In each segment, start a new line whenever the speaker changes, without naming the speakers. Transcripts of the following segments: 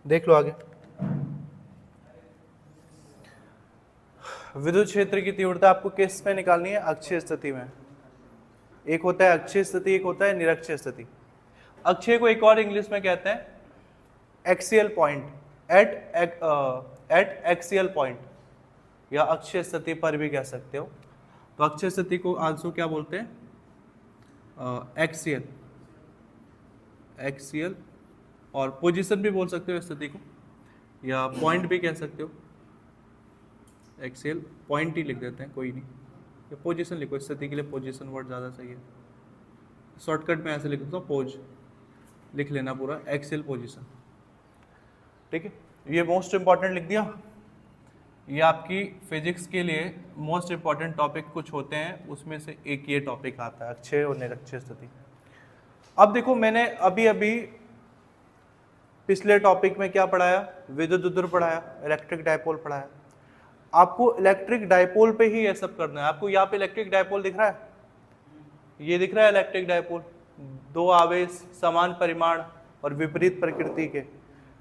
देख लो आगे। विद्युत क्षेत्र की तीव्रता आपको किस में निकालनी है? अक्षीय स्थिति में। एक होता है अक्षीय स्थिति, एक होता है निरक्षीय स्थिति। अक्षीय को एक और इंग्लिश में कहते हैं axial point, eight axial point, या अक्षीय स्थिति पर भी कह सकते हो। तो अक्षीय स्थिति को आंसू क्या बोलते हैं? एक्सियल, एक्सियल, और पोजीशन भी बोल सकते हो स्थिति को, या पॉइंट भी कह सकते हो। एक्सियल पॉइंट ही लिख देते हैं, कोई नहीं, या पोजीशन लिखो, स्थिति के लिए पोजीशन वर्ड ज़्यादा सही है। शॉर्टकट में ऐसे लिख देता हूँ, पोज लिख लेना पूरा, एक्सियल पोजीशन। ठीक है, ये मोस्ट इंपॉर्टेंट लिख दिया। ये आपकी फिजिक्स के लिए मोस्ट इंपॉर्टेंट टॉपिक कुछ होते हैं, उसमें से एक ये टॉपिक आता है, अक्षीय और निरक्षीय स्थिति। अब देखो, मैंने अभी अभी पिछले टॉपिक में क्या पढ़ाया? विद्युत द्विध्रुव पढ़ाया, इलेक्ट्रिक डायपोल पढ़ाया। आपको इलेक्ट्रिक डायपोल पे ही ये सब करना है। आपको यहाँ पे इलेक्ट्रिक डायपोल दिख रहा है, ये दिख रहा है इलेक्ट्रिक डायपोल। दो आवेश समान परिमाण और विपरीत प्रकृति के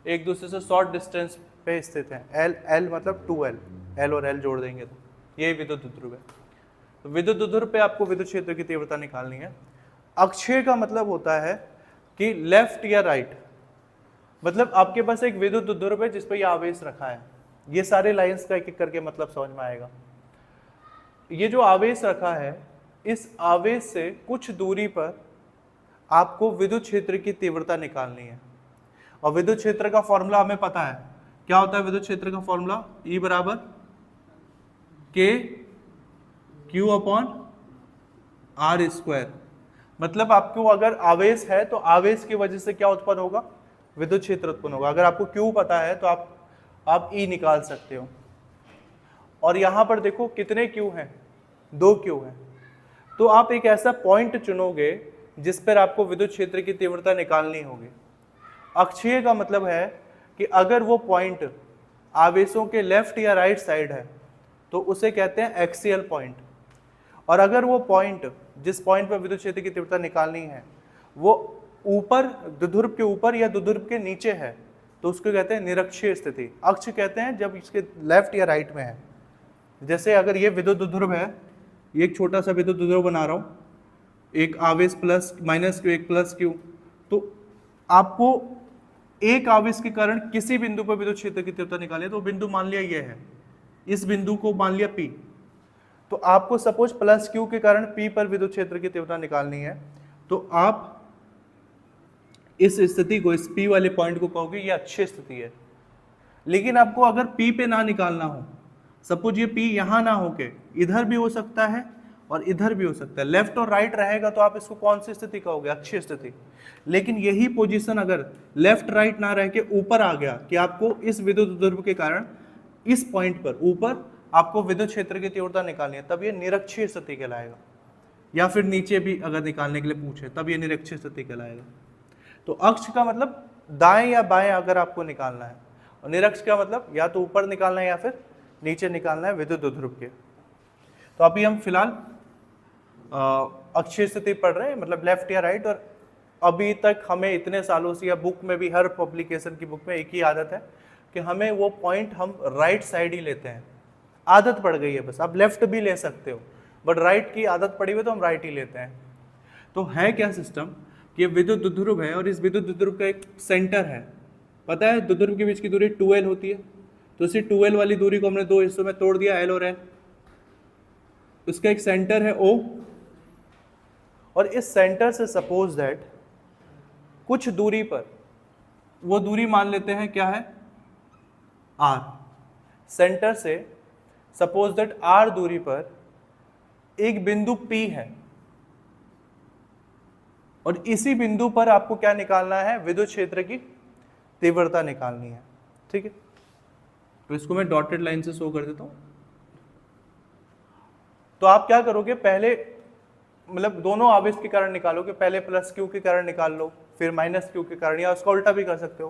एक दूसरे से शॉर्ट डिस्टेंस पे स्थित हैं। एल मतलब 2L, एल और एल जोड़ देंगे तो ये विद्युत द्विध्रुव है। तो विद्युत द्विध्रुव पे आपको विद्युत क्षेत्र की तीव्रता निकालनी है। अक्षीय का मतलब होता है कि लेफ्ट या राइट, मतलब आपके पास एक विद्युत द्विध्रुव है जिस पे ये आवेश रखा है। ये सारे लाइंस का एक एक करके मतलब समझ में आएगा। ये जो आवेश रखा है, इस आवेश से कुछ दूरी पर आपको विद्युत क्षेत्र की तीव्रता निकालनी है। और विद्युत क्षेत्र का फॉर्मूला हमें पता है, क्या होता है विद्युत क्षेत्र का फॉर्मूला? E बराबर K Q upon R square. मतलब आपको अगर आवेश है तो आवेश की वजह से क्या उत्पन्न होगा? विद्युत क्षेत्र उत्पन्न होगा। अगर आपको Q पता है तो आप E निकाल सकते हो। और यहां पर देखो कितने Q हैं? 2 Q हैं। तो आप एक ऐसा पॉइंट चुनोगे जिस पर आपको विद्युत क्षेत्र की तीव्रता निकालनी होगी। अक्षीय का मतलब है कि अगर वो पॉइंट आवेशों के लेफ्ट या राइट साइड है तो उसे कहते हैं एक्सियल पॉइंट। और अगर वो पॉइंट, जिस पॉइंट पर विद्युत क्षेत्र की तीव्रता निकालनी है, वो ऊपर, द्विध्रुव के ऊपर या द्विध्रुव के नीचे है, तो उसको कहते हैं निरक्षीय स्थिति। अक्ष कहते हैं जब इसके लेफ्ट या राइट में है। जैसे अगर ये विद्युत द्विध्रुव है, ये एक छोटा सा विद्युत द्विध्रुव बना रहा हूँ, एक आवेश प्लस माइनस क्यू, एक प्लस क्यू, तो आपको एक आवेश के कारण किसी बिंदु पर विद्युत क्षेत्र की तीव्रता निकाली, तो बिंदु मान लिया ये है, इस बिंदु को मान लिया P। तो आपको सपोज प्लस क्यू के कारण P पर विद्युत क्षेत्र की तीव्रता निकालनी है, तो आप इस स्थिति को, इस P वाले पॉइंट को कहोगे ये अक्षीय स्थिति है। लेकिन आपको अगर P पे ना निकालना हो, सपोज ये P यहां ना होके इधर भी हो सकता है और इधर भी हो सकता है, लेफ्ट और राइट रहेगा, तो आप इसको कौन सी स्थिति कहोगे? अक्षीय स्थिति। लेकिन यही पोजीशन अगर लेफ्ट राइट ना रह के ऊपर आ गया कि आपको इस विद्युत द्विध्रुव के कारण इस पॉइंट पर ऊपर आपको विद्युत क्षेत्र की तीव्रता निकालनी है, तब ये निरक्षीय स्थिति कहलाएगा। या फिर नीचे भी अगर निकालने के लिए पूछे तब ये निरक्षीय स्थिति कहलाएगा। तो अक्ष का मतलब दाएं या बाएं अगर आपको निकालना है, और निरक्ष का मतलब या तो ऊपर निकालना है या फिर नीचे निकालना है विद्युत द्विध्रुव के। तो अभी हम फिलहाल अक्षीय स्थिति पढ़ रहे हैं, मतलब लेफ्ट या राइट। और अभी तक हमें इतने सालों से, या बुक में भी, हर पब्लिकेशन की बुक में एक ही आदत है कि हमें वो पॉइंट हम राइट साइड ही लेते हैं। आदत पड़ गई है बस, आप लेफ्ट भी ले सकते हो, बट राइट की आदत पड़ी हुई तो हम राइट ही लेते हैं। तो है क्या सिस्टम कि विद्युत द्विध्रुव है और इस विद्युत द्विध्रुव का एक सेंटर है। पता है द्विध्रुव के बीच की दूरी 2L होती है, तो इसी 2L वाली दूरी को हमने दो हिस्सों में तोड़ दिया, L और N। उसका एक सेंटर है O, और इस सेंटर से सपोज दैट कुछ दूरी पर, वो दूरी मान लेते हैं क्या है? R। सेंटर से सपोज दैट R दूरी पर एक बिंदु P है, और इसी बिंदु पर आपको क्या निकालना है? विद्युत क्षेत्र की तीव्रता निकालनी है। ठीक है, तो इसको मैं डॉटेड लाइन से शो कर देता हूं। तो आप क्या करोगे? पहले मतलब दोनों आवेश के कारण निकालोगे, पहले प्लस क्यू के कारण निकाल लो, फिर माइनस क्यू के कारण, या उसका उल्टा भी कर सकते हो।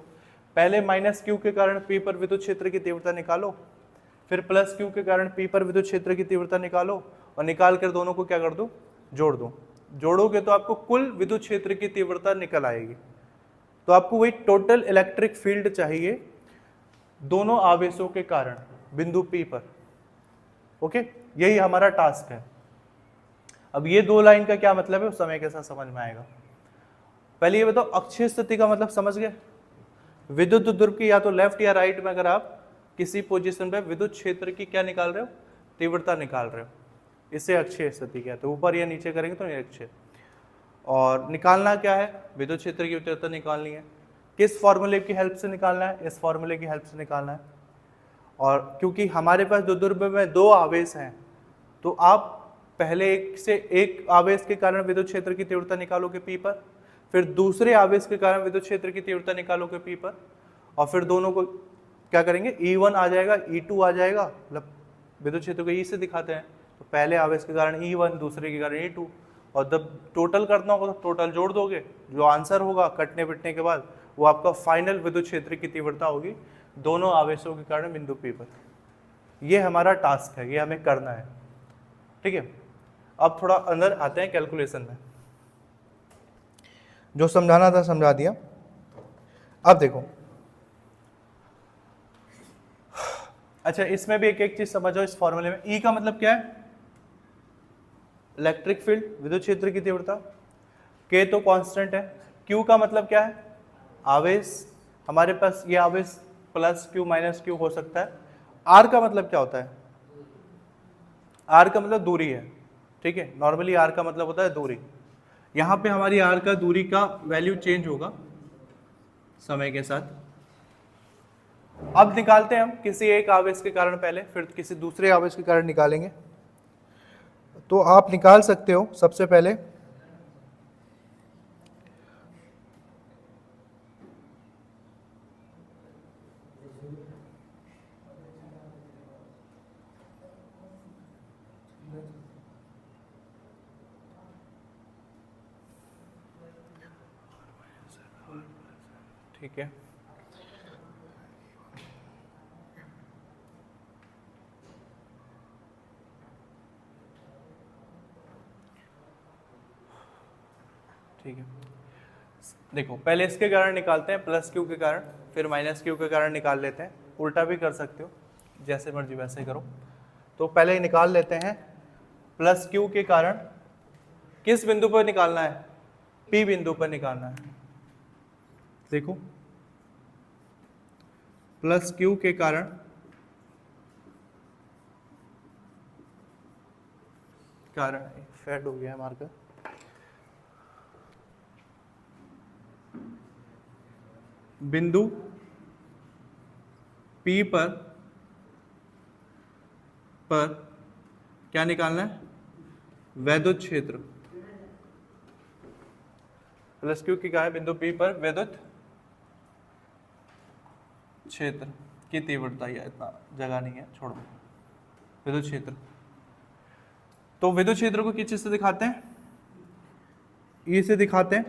पहले माइनस क्यू के कारण P पर विद्युत क्षेत्र की तीव्रता निकालो, फिर प्लस क्यू के कारण P पर विद्युत क्षेत्र की तीव्रता निकालो, और निकाल कर दोनों को क्या कर दो? जोड़ दो। जोड़ोगे तो आपको कुल विद्युत क्षेत्र की तीव्रता निकल आएगी। तो आपको वही टोटल इलेक्ट्रिक फील्ड चाहिए दोनों आवेशों के कारण बिंदु P पर। ओके, यही हमारा टास्क है। अब ये दो लाइन का क्या मतलब है उस समय के साथ समझ में आएगा। पहले ये बताओ, अक्षीय स्थिति का मतलब समझ गए? विद्युत ध्रुव की या तो लेफ्ट या राइट में अगर आप किसी पोजीशन पे विद्युत क्षेत्र की क्या निकाल रहे हो, तीव्रता निकाल रहे हो, इसे अक्षीय स्थिति कहते हैं। ऊपर या नीचे करेंगे तो निरक्षीय। और निकालना क्या है, विद्युत क्षेत्र की तीव्रता निकालनी है। किस फॉर्मूले की हेल्प से निकालना है? इस फॉर्मूले की हेल्प से निकालना है। और क्योंकि हमारे पास द्विध्रुव में दो आवेश हैं, तो आप पहले एक से एक आवेश के कारण विद्युत क्षेत्र की तीव्रता निकालोगे P पर, फिर दूसरे आवेश के कारण विद्युत क्षेत्र की तीव्रता निकालोगे P पर, और फिर दोनों को क्या करेंगे, E1 आ जाएगा, E2 आ जाएगा, मतलब विद्युत क्षेत्र को E से दिखाते हैं, तो पहले आवेश के कारण E1, दूसरे के कारण E2, और जब टोटल करना होगा तो टोटल जोड़ दोगे, जो आंसर होगा कटने पिटने के बाद वो आपका फाइनल विद्युत क्षेत्र की तीव्रता होगी दोनों आवेशों के कारण बिंदु P पर। ये हमारा टास्क है, ये हमें करना है। ठीक है, अब थोड़ा अंदर आते हैं कैलकुलेशन में। जो समझाना था समझा दिया। अब देखो, अच्छा इसमें भी एक एक चीज समझो इस फॉर्मूले में। E का मतलब क्या है? इलेक्ट्रिक फील्ड, विद्युत क्षेत्र की तीव्रता। K तो कांस्टेंट है। Q का मतलब क्या है? आवेश। हमारे पास ये आवेश प्लस Q माइनस Q हो सकता है। R का मतलब क्या होता है? R का मतलब दूरी है। ठीक है, नॉर्मली R का मतलब होता है दूरी। यहाँ पे हमारी R का दूरी का वैल्यू चेंज होगा समय के साथ। अब निकालते हैं हम किसी एक आवेश के कारण पहले, फिर किसी दूसरे आवेश के कारण निकालेंगे। तो आप निकाल सकते हो सबसे पहले ठीक है, ठीक है। देखो पहले इसके कारण निकालते हैं, प्लस Q के कारण, फिर माइनस Q के कारण निकाल लेते हैं। उल्टा भी कर सकते हो, जैसे मर्जी वैसे करो। तो पहले ही निकाल लेते हैं प्लस Q के कारण। किस बिंदु पर निकालना है? P बिंदु पर निकालना है। देखो प्लस Q के कारण फेड हो गया है मार्कर। बिंदु P पर क्या निकालना है? वैद्युत क्षेत्र। प्लस Q की क्या है? बिंदु P पर वैद्युत क्षेत्र की तीव्रता। या इतना जगह नहीं है, छोड़ो। विद्युत क्षेत्र, तो विद्युत क्षेत्र को किस चीज से दिखाते हैं? E से दिखाते हैं,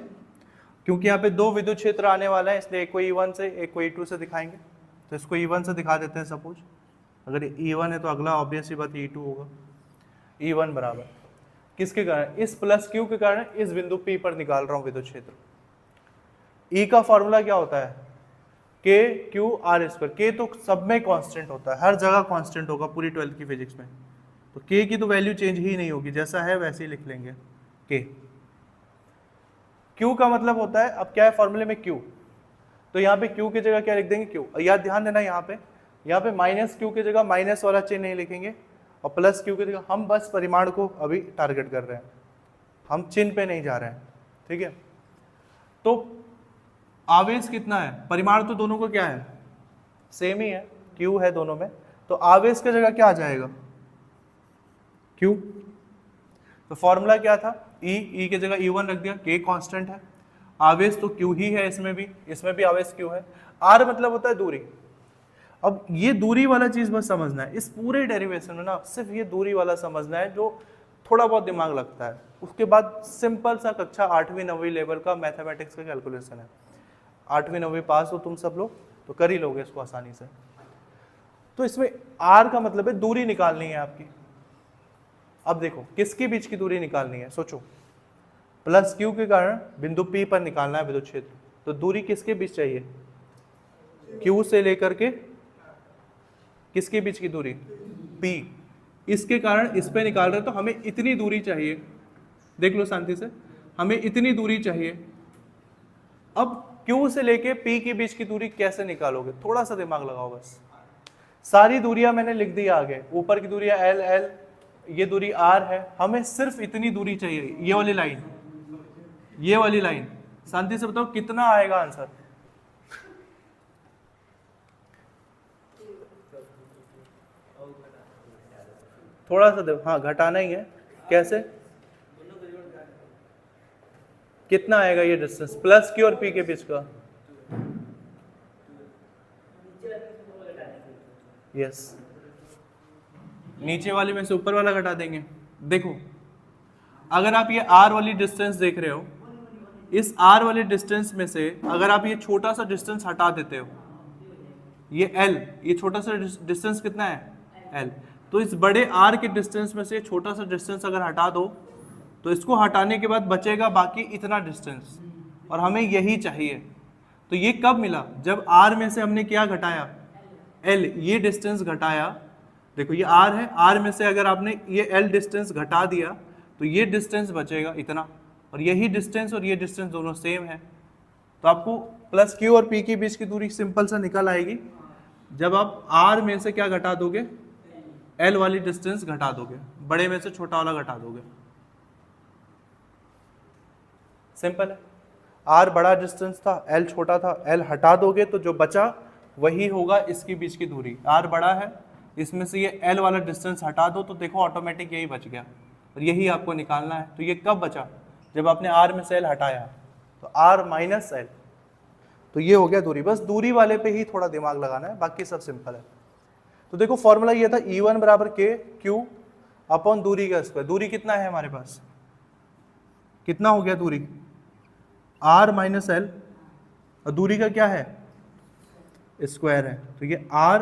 क्योंकि यहाँ पे दो विद्युत क्षेत्र आने वाला है, इसलिए एक को E1 से एक को E2 से दिखाएंगे। तो इसको E1 से दिखा देते हैं। सपोज अगर E1 है तो अगला ऑब्वियस ही बात E2 होगा। E1 बराबर किसके कारण? इस प्लस Q के कारण इस बिंदु P पर निकाल रहा हूँ विद्युत क्षेत्र। E का फॉर्मूला क्या होता है? K/Q/R²। K तो सब में कांस्टेंट होता है, हर जगह कांस्टेंट होगा पूरी 12th की फिजिक्स में। तो K की तो वैल्यू चेंज ही नहीं होगी, जैसा है वैसे ही लिख लेंगे K। Q का मतलब होता है, अब क्या है फॉर्मूले में Q, तो यहाँ पे Q की जगह क्या लिख देंगे? Q। याद ध्यान देना, यहाँ पे माइनस Q की जगह माइनस वाला चिन्ह नहीं लिखेंगे, और प्लस Q की जगह हम बस परिमाण को अभी टारगेट कर रहे हैं, हम चिन्ह पे नहीं जा रहे हैं। ठीक है, तो आवेश कितना है? परिमाण तो दोनों को क्या है? सेम ही है, Q है दोनों में। तो आवेश की जगह क्या आ जाएगा? Q। तो फॉर्मूला क्या था? E की जगह E1 रख दिया, K कांस्टेंट है, आवेश तो Q ही है, इसमें भी आवेश Q है। R मतलब होता है दूरी। अब ये दूरी वाला चीज बस समझना है, इस पूरे डेरिवेशन में ना सिर्फ ये दूरी वाला समझना है, जो थोड़ा बहुत दिमाग लगता है। उसके बाद सिंपल सा कक्षा 8वीं 9वीं लेवल का मैथमेटिक्स का कैलकुलेशन है। 8वीं 9वीं पास हो तुम सब लोग तो कर ही लोगे इसको आसानी से। तो इसमें R का मतलब है दूरी निकालनी है आपकी। अब देखो किसके बीच की दूरी निकालनी है, सोचो। प्लस Q के कारण बिंदु P पर निकालना है विद्युत क्षेत्र, तो दूरी किसके बीच चाहिए? Q से लेकर के किसके बीच की दूरी? P। इसके कारण इस पे निकाल रहे हैं तो हमें इतनी दूरी चाहिए। देख लो शांति से, हमें इतनी दूरी चाहिए। अब Q से लेके P के बीच की दूरी कैसे निकालोगे? थोड़ा सा दिमाग लगाओ बस। सारी दूरियां मैंने लिख दी आगे, ऊपर की दूरियां L L, ये दूरी R है, हमें सिर्फ इतनी दूरी चाहिए, ये वाली लाइन, ये वाली लाइन। शांति से बताओ कितना आएगा आंसर? थोड़ा सा देखो, हाँ घटाना ही है। कैसे? कितना आएगा ये डिस्टेंस प्लस Q और P के बीच का? यस, नीचे वाले में से ऊपर वाला घटा देंगे। देखो अगर आप ये R वाली डिस्टेंस देख रहे हो, इस R वाले डिस्टेंस में से अगर आप ये छोटा सा डिस्टेंस हटा देते हो, ये L, ये छोटा सा डिस्टेंस कितना है? L। तो इस बड़े R के डिस्टेंस में से छोटा सा डिस्टेंस अगर हटा दो तो इसको हटाने के बाद बचेगा बाकी इतना डिस्टेंस, और हमें यही चाहिए। तो ये कब मिला? जब R में से हमने क्या घटाया? L, ये डिस्टेंस घटाया। देखो ये R है, R में से अगर आपने ये L डिस्टेंस घटा दिया तो ये डिस्टेंस बचेगा इतना, और यही डिस्टेंस और ये डिस्टेंस दोनों सेम है। तो आपको प्लस Q और P के बीच की दूरी सिंपल सा निकल आएगी जब आप R में से क्या घटा दोगे? L वाली डिस्टेंस घटा दोगे, बड़े में से छोटा वाला घटा दोगे। सिंपल है। R बड़ा डिस्टेंस था, L छोटा था, L हटा दोगे तो जो बचा वही होगा इसके बीच की दूरी। R बड़ा है, इसमें से ये L वाला डिस्टेंस हटा दो तो देखो ऑटोमेटिक यही बच गया, और यही आपको निकालना है। तो ये कब बचा? जब आपने R में से L हटाया, तो R माइनस L, तो ये हो गया दूरी। बस दूरी वाले पे ही थोड़ा दिमाग लगाना है, बाकी सब सिंपल है। तो देखो फॉर्मूला ये था E1 बराबर K Q अपॉन दूरी का स्क्वायर। दूरी कितना है हमारे पास? कितना हो गया दूरी? R माइनस L, और दूरी का क्या है? स्क्वायर है, तो ये R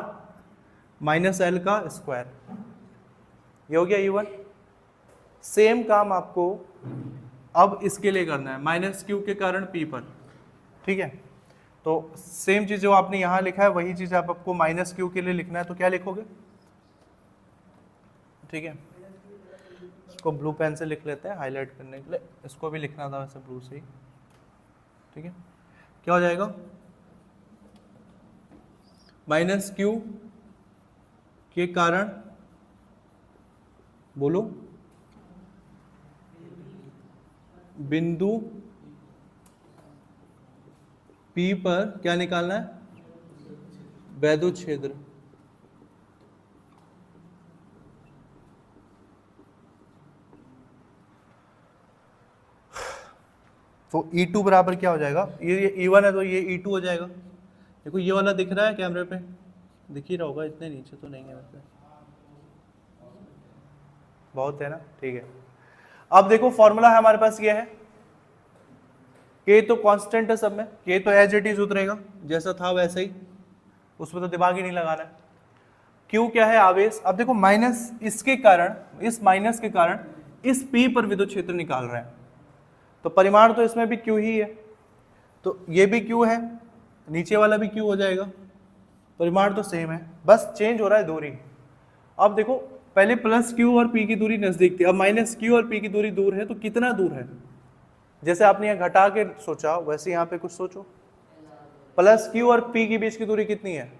माइनस L का स्क्वायर, ये हो गया E1। सेम काम आपको अब इसके लिए करना है, माइनस Q के कारण P पर, ठीक है। तो सेम चीज जो आपने यहां लिखा है वही चीज आपको माइनस Q के लिए लिखना है। तो क्या लिखोगे? ठीक है, इसको ब्लू पेन से लिख लेते हैं हाईलाइट करने के लिए। इसको भी लिखना था वैसे ब्लू से ही, ठीक है। क्या हो जाएगा? माइनस Q के कारण, बोलो, बिंदु P पर क्या निकालना है? वैद्युत क्षेत्र। तो E2 बराबर क्या हो जाएगा? ये E1 है तो ये E2 हो जाएगा। देखो ये वाला दिख रहा है कैमरे पे, दिख ही रहा होगा, इतने नीचे तो नहीं है वैसे, बहुत है ना, ठीक है। अब देखो फॉर्मूला है हमारे पास ये है, K तो कांस्टेंट है सब में, K तो एज इट इज उतरेगा जैसा था वैसे ही, उसमें तो दिमाग ही नहीं लगाना है। Q क्या है? आवेश। अब देखो माइनस इसके कारण, इस माइनस के कारण इस P पर विद्युत क्षेत्र निकाल रहे हैं, तो परिमाण तो इसमें भी Q ही है, तो ये भी Q है, नीचे वाला भी Q हो जाएगा, परिमाण तो सेम है, बस चेंज हो रहा है दूरी। अब देखो पहले प्लस Q और P की दूरी नजदीक थी, अब माइनस Q और P की दूरी दूर है, तो कितना दूर है? जैसे आपने यहाँ घटा के सोचा वैसे यहाँ पे कुछ सोचो। प्लस Q और P के बीच की दूरी कितनी है?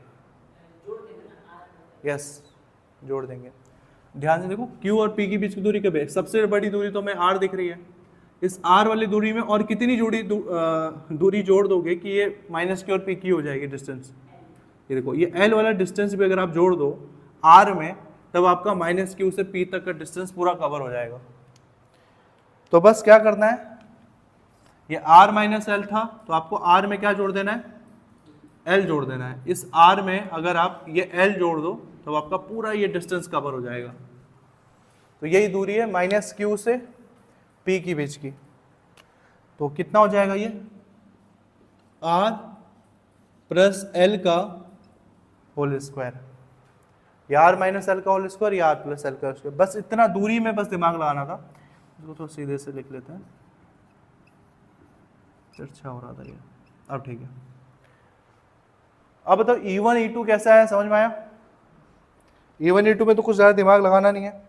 यस, जोड़ देंगे। ध्यान से देखो Q और P के बीच की दूरी कब है? सबसे बड़ी दूरी तो हमें R दिख रही है, इस R वाली दूरी में और कितनी दूरी जोड़ दोगे कि ये माइनस Q और P की हो जाएगी डिस्टेंस? ये देखो ये L वाला डिस्टेंस भी अगर आप जोड़ दो R में, तब आपका माइनस Q से P तक का डिस्टेंस पूरा कवर हो जाएगा। तो बस क्या करना है, ये R माइनस L था तो आपको R में क्या जोड़ देना है? L जोड़ देना है। इस R में अगर आप ये L जोड़ दो तो आपका पूरा ये डिस्टेंस कवर हो जाएगा। तो यही दूरी है माइनस Q से P की बीच की। तो कितना हो जाएगा ये? R प्लस L का होल स्क्वायर, या R माइनस L का होल स्क्वायर या R प्लस L का स्क्वायर। बस इतना दूरी में बस दिमाग लगाना था। इसको तो सीधे से लिख लेते हैं, अच्छा हो रहा था ये। अब ठीक है। अब बताओ E1 E2 कैसा है, समझ में आया? E1 E2 में तो कुछ ज़्यादा दिमाग लगाना नहीं है।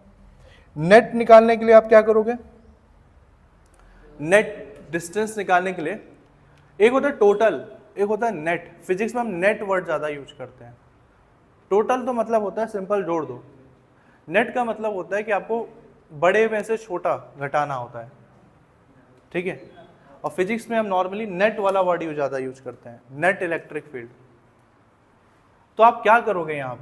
नेट निकालने के लिए आप क्या करोगे? नेट डिस्टेंस निकालने के लिए एक होता है टोटल, एक होता है नेट। फिजिक्स में हम नेट वर्ड ज़्यादा यूज करते हैं। टोटल तो मतलब होता है सिंपल जोड़ दो। नेट का मतलब होता है कि आपको बड़े में से छोटा घटाना होता है, ठीक है। और फिजिक्स में हम नॉर्मली नेट वाला वर्ड ज़्यादा यूज करते हैं, नेट इलेक्ट्रिक फील्ड। तो आप क्या करोगे यहाँ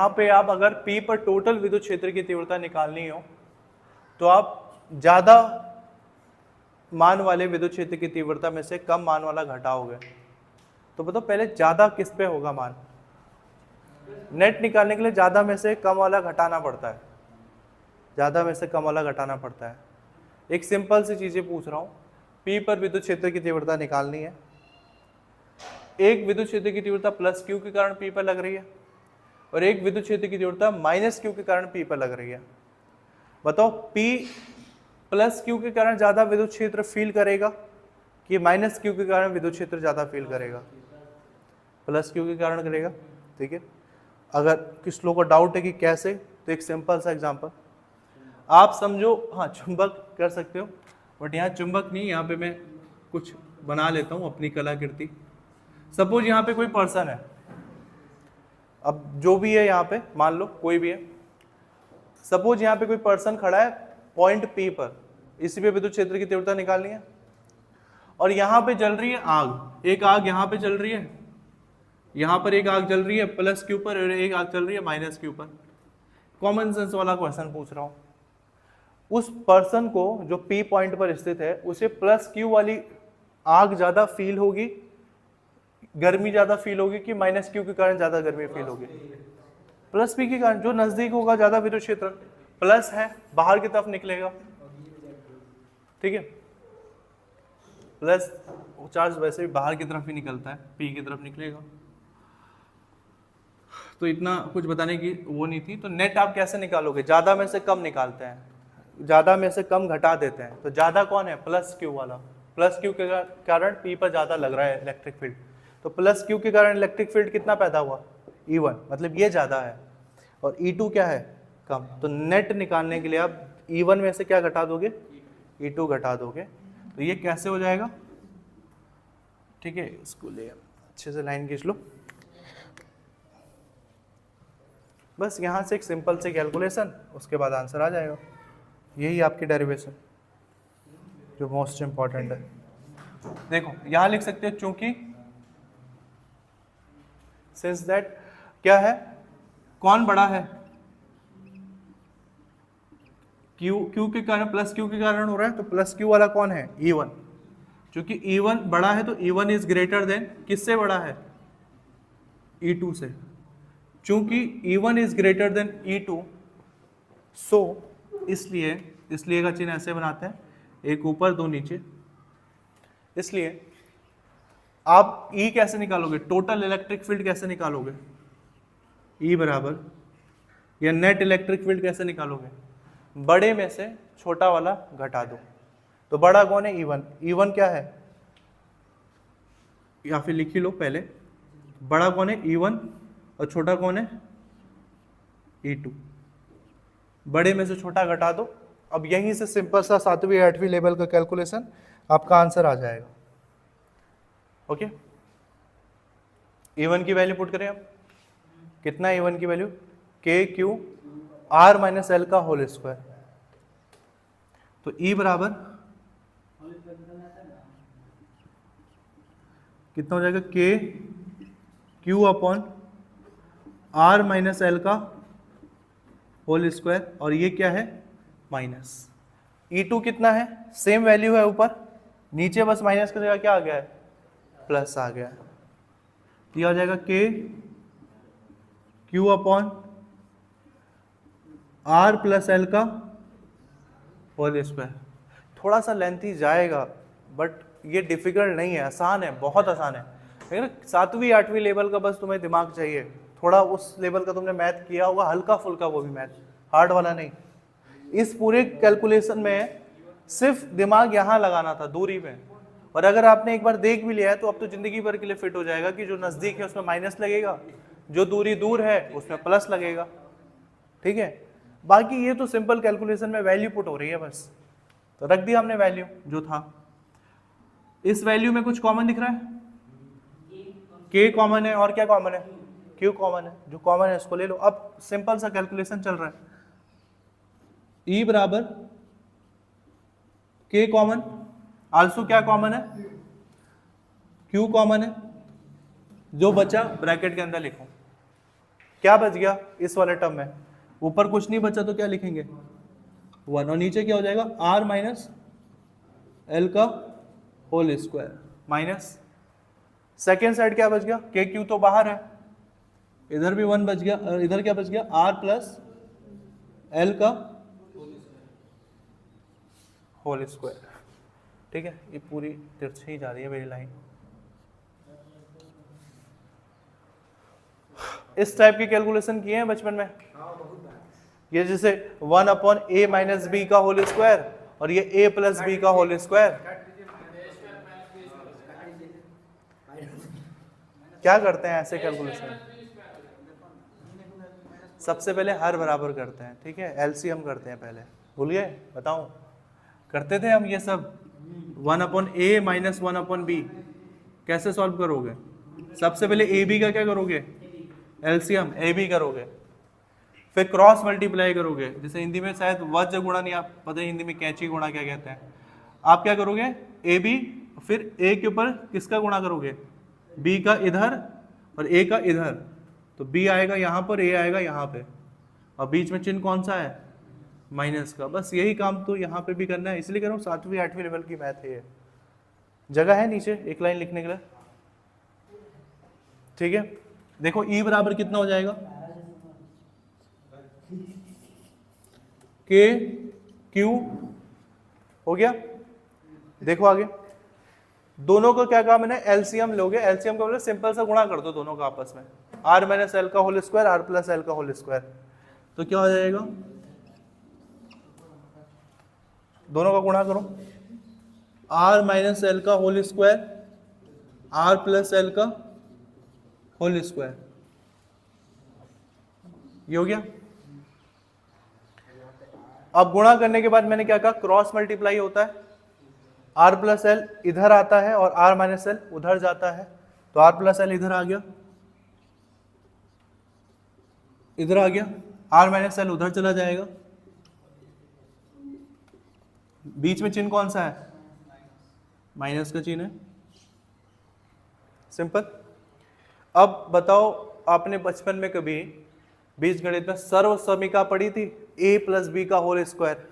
पे आप अगर P पर टोटल विद्युत क्षेत्र की तीव्रता निकालनी हो तो आप ज़्यादा मान वाले विद्युत क्षेत्र की तीव्रता में से कम मान वाला घटाओगे। तो बताओ पहले ज़्यादा किस पे होगा मान? नेट निकालने के लिए ज़्यादा में से कम वाला घटाना पड़ता है, ज़्यादा में से कम वाला घटाना पड़ता है। एक सिंपल सी चीज़ें पूछ रहा हूँ, P पर विद्युत क्षेत्र की तीव्रता निकालनी है। एक विद्युत क्षेत्र की तीव्रता प्लस Q के कारण P पर लग रही है और एक विद्युत क्षेत्र की तीव्रता माइनस Q के कारण P पर लग रही है। बताओ P प्लस Q के कारण ज़्यादा विद्युत क्षेत्र फील करेगा कि माइनस Q के कारण विद्युत क्षेत्र ज़्यादा फील करेगा? प्लस Q के कारण करेगा, ठीक है। अगर किस लोगों को डाउट है कि कैसे, तो एक सिंपल सा एग्जांपल आप समझो। हाँ, चुंबक कर सकते हो, बट यहाँ चुंबक नहीं, यहाँ पे मैं कुछ बना लेता हूँ अपनी कलाकृति। सपोज यहाँ पे कोई पर्सन है, अब जो भी है यहाँ पे मान लो कोई भी है। सपोज यहाँ पे कोई पर्सन खड़ा है पॉइंट P पर, इसी पे विद्युत क्षेत्र की तीव्रता निकालनी है और यहाँ पे जल रही है आग। एक आग यहाँ पे जल रही है, यहाँ पर एक आग जल रही है प्लस Q पर और एक आग चल रही है माइनस Q पर। कॉमन सेंस वाला क्वेश्चन पूछ रहा हूँ। उस पर्सन को जो P पॉइंट पर स्थित है उसे प्लस Q वाली आग ज्यादा फील होगी, गर्मी ज्यादा फील होगी कि माइनस Q के कारण ज्यादा गर्मी फील होगी? प्लस P के कारण। जो नजदीक होगा ज्यादा विद्युत क्षेत्र, प्लस है बाहर की तरफ निकलेगा, ठीक है। प्लस चार्ज वैसे भी बाहर की तरफ ही निकलता है, P की तरफ निकलेगा। तो इतना कुछ बताने की वो नहीं थी। तो नेट आप कैसे निकालोगे? ज्यादा में से कम निकालते हैं, ज्यादा में से कम घटा देते हैं। तो ज्यादा कौन है? प्लस Q वाला। प्लस Q के कारण P पर ज्यादा लग रहा है इलेक्ट्रिक फील्ड, तो प्लस Q के कारण इलेक्ट्रिक फील्ड कितना पैदा हुआ? E1, मतलब ये ज्यादा है और E2 क्या है? कम। तो नेट निकालने के लिए आप E1 में से क्या घटा दोगे? E2 घटा दोगे। तो ये कैसे हो जाएगा? ठीक है, इसको ले अच्छे से लाइन खींच लो। बस यहाँ से एक सिंपल से कैलकुलेशन, उसके बाद आंसर आ जाएगा। यही आपकी डेरिवेशन जो मोस्ट इंपॉर्टेंट है। देखो यहाँ लिख सकते हो, चूंकि सिंस दैट क्या है, कौन बड़ा है? Q के कारण, प्लस Q के कारण हो रहा है, तो प्लस Q वाला कौन है? E1। चूंकि E1 बड़ा है तो E1 इज ग्रेटर देन, किससे बड़ा है? E2 से। चूंकि E1 is greater than E2, सो इसलिए का चिन्ह ऐसे बनाते हैं, एक ऊपर दो नीचे। इसलिए आप E कैसे निकालोगे? टोटल इलेक्ट्रिक फील्ड कैसे निकालोगे? E बराबर, या नेट इलेक्ट्रिक फील्ड कैसे निकालोगे? बड़े में से छोटा वाला घटा दो। तो बड़ा कौन है? E1। E1 क्या है? या फिर लिख ही लो पहले, बड़ा कौन है? E1 और छोटा कौन है? E2। बड़े में से छोटा घटा दो। अब यहीं से सिंपल सा 7वीं 8वीं लेवल का कैलकुलेशन, आपका आंसर आ जाएगा। ओके, E1 की वैल्यू पुट करें अब। कितना है E1 की value? KQ R minus L का होल स्क्वायर। तो E बराबर कितना हो जाएगा? KQ upon R minus L का होल स्क्वायर, और ये क्या है? माइनस। E2 कितना है? सेम वैल्यू है ऊपर, नीचे बस माइनस की जगह क्या आ गया है? प्लस आ गया है। ये आ जाएगा KQ upon R plus L का होल स्क्वायर। थोड़ा सा लेंथी जाएगा, बट ये डिफिकल्ट नहीं है, आसान है, बहुत आसान है। लेकिन 7वीं 8वीं लेवल का बस तुम्हें दिमाग चाहिए, थोड़ा उस लेवल का तुमने मैथ किया होगा, हल्का फुल्का, वो भी मैथ, हार्ड वाला नहीं। इस पूरे कैलकुलेशन में सिर्फ दिमाग यहाँ लगाना था, दूरी में, और अगर आपने एक बार देख भी लिया है तो अब तो जिंदगी भर के लिए फिट हो जाएगा कि जो नजदीक है उसमें माइनस लगेगा, जो दूरी दूर है उसमें प्लस लगेगा। ठीक है, बाकी ये तो सिंपल कैलकुलेशन में वैल्यू पुट हो रही है बस, तो रख दिया हमने वैल्यू जो था। इस वैल्यू में कुछ कॉमन दिख रहा है, k कॉमन है और क्या कॉमन है, q कॉमन है, जो कॉमन है इसको ले लो। अब सिंपल सा कैलकुलेशन चल रहा है, e बराबर k कॉमन, आल्सो क्या कॉमन है, q कॉमन है, जो बचा ब्रैकेट के अंदर लिखो। क्या बच गया इस वाले टर्म में, ऊपर कुछ नहीं बचा तो क्या लिखेंगे 1, और नीचे क्या हो जाएगा r माइनस एल का whole square minus second side क्या बच गया, के क्यू तो बाहर है, इधर भी 1 बच गया, और इधर क्या बच गया r प्लस एल का होल स्क्वायर। ठीक है, ये पूरी तिरछी ही जा रही है मेरी लाइन। इस टाइप की कैलकुलेशन किए हैं बचपन में, ये जैसे 1 अपॉन a माइनस बी का होल स्क्वायर और ये a प्लस बी का होल स्क्वायर। क्या करते हैं ऐसे कैलकुलेशन, सबसे पहले हर बराबर करते हैं, ठीक है, एलसीएम करते हैं पहले, भूल गए, बताऊं करते थे हम ये सब। 1 अपॉन ए माइनस 1 अपॉन बी कैसे सॉल्व करोगे, सबसे पहले ए बी का क्या करोगे एलसीएम, ए बी करोगे, फिर क्रॉस मल्टीप्लाई करोगे, जैसे हिंदी में शायद वज्र गुणा नहीं, आप पता है हिंदी में कैंची गुणा क्या कहते हैं, आप क्या करोगे ए बी, फिर ए के ऊपर किसका गुणा करोगे बी का इधर और ए का इधर, तो बी आएगा यहाँ पर, ए आएगा यहाँ पे, और बीच में चिन्ह कौन सा है माइनस का। बस यही काम तो यहाँ पे भी करना है, इसलिए कह रहा हूँ 7वीं 8वीं लेवल की मैथ है ये। जगह है नीचे एक लाइन लिखने के लिए, ठीक है। देखो ई बराबर कितना हो जाएगा, के क्यू हो गया। देखो आगे दोनों का क्या काम है, एलसीएम लोगे, एलसीएम का मतलब सिंपल सा गुणा कर दो दोनों का आपस में, आर माइनस एल का whole square, R plus L का होल स्क्वायर, तो क्या हो जाएगा, दोनों का गुणा करो, आर माइनस एल का whole square, R plus L का होल स्क्वायर, ये हो गया। अब गुणा करने के बाद मैंने क्या कहा, क्रॉस मल्टीप्लाई होता है, आर प्लस एल इधर आता है और आर माइनस एल उधर जाता है, तो आर प्लस एल इधर आ गया, इधर आ गया, आर माइनस एल उधर चला जाएगा, बीच में चिन्ह कौन सा है माइनस का चिन्ह है, सिंपल। अब बताओ आपने बचपन में कभी बीजगणित में सर्व समीका पढ़ी थी, a प्लस बी का होल स्क्वायर,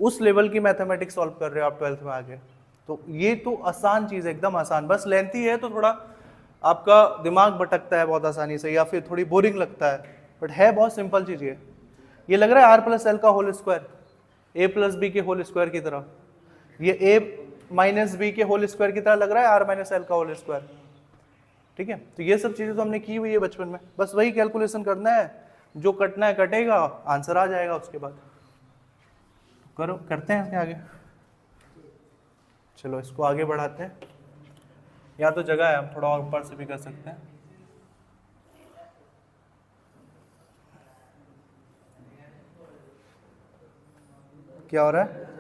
उस लेवल की मैथमेटिक्स सॉल्व कर रहे हो आप 12th में आगे, तो ये तो आसान चीज है, एकदम आसान, बस लेंथी है तो थोड़ा आपका दिमाग भटकता है बहुत आसानी से, या फिर थोड़ी बोरिंग लगता है, बट है बहुत सिंपल चीज ये लग रहा है आर प्लस एल का होल स्क्वायर ए प्लस बी के होल स्क्वायर की तरह, ये ए माइनस बी के होल स्क्वायर की तरह लग रहा है आर माइनस एल का होल स्क्वायर, ठीक है। तो ये सब चीजें तो हमने की हुई है बचपन में, बस वही कैलकुलेशन करना है, जो कटना है कटेगा, आंसर आ जाएगा उसके बाद। करो, करते हैं आगे, चलो इसको आगे बढ़ाते हैं, यहाँ तो जगह है, हम थोड़ा और ऊपर से भी कर सकते हैं। क्या हो रहा है,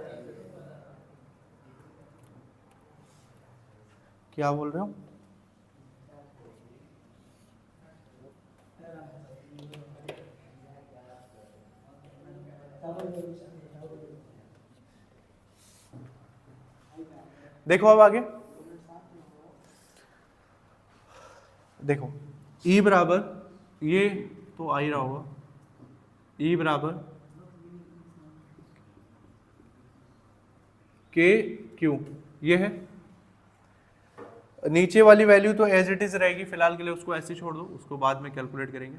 क्या बोल रहे हो, देखो अब आगे देखो, E बराबर, ये तो आ ही रहा होगा, E बराबर के क्यू, ये है, नीचे वाली वैल्यू तो एज इट इज रहेगी फिलहाल के लिए, उसको ऐसे छोड़ दो, उसको बाद में कैलकुलेट करेंगे।